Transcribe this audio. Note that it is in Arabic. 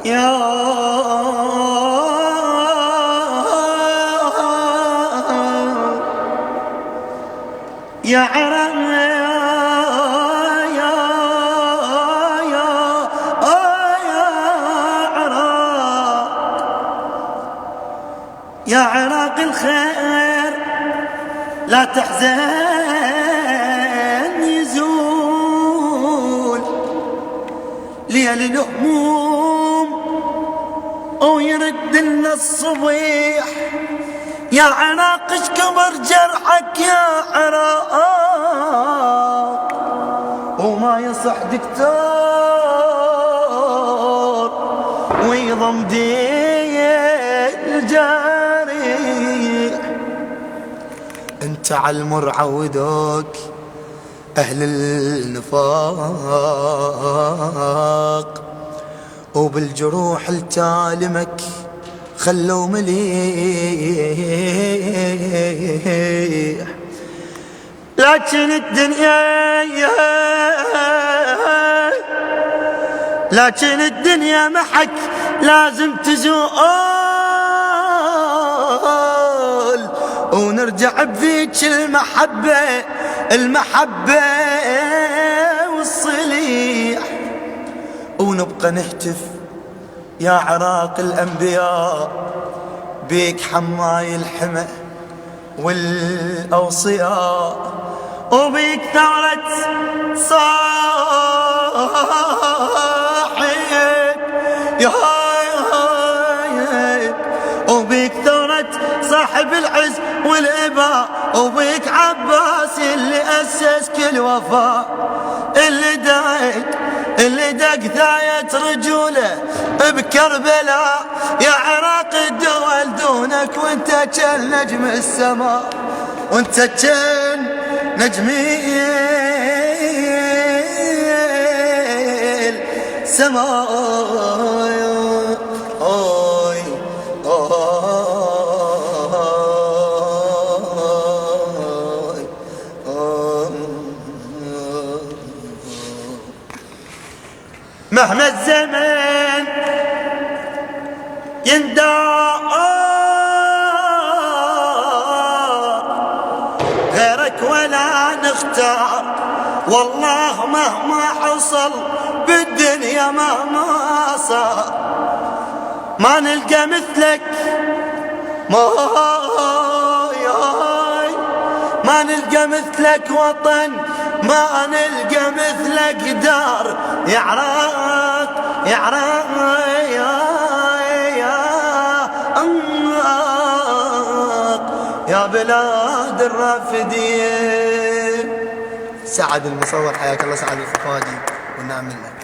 يا عراق يا عراق الخير لا تحزن يزول ليل الهموم ويرد لنا الصبيح. يا عراق اش كبر جرحك يا عراق وما يصح دكتور ويضم الجريح. انت عالمر عودوك اهل النفاق وبالجروح التالمك خلوا مليح. لكن الدنيا محك لازم تزول ونرجع بذيك المحبة والصليح ونبقى نهتف يا عراق الأنبياء بيك حماي الحمى والأوصياء وبيك ثورة صاحب يا وبيك ثورة صاحب العز والإباء وبيك عباس اللي أسس كل وفاء اللي دق ثاية رجوله بكربلاء. يا عراق الدول دونك وانت كل نجم السماء وانت كل نجم السماء. مهما الزمن يندار غيرك ولا نختار والله مهما حصل بالدنيا مهما صار ما نلقى مثلك ما نلقى مثلك وطن ما نلقى مثلك دار. يا عراق يا عراق يا بلاد الرافدين. سعد المصور حياك الله سعد الخفاجي والنعم بالله.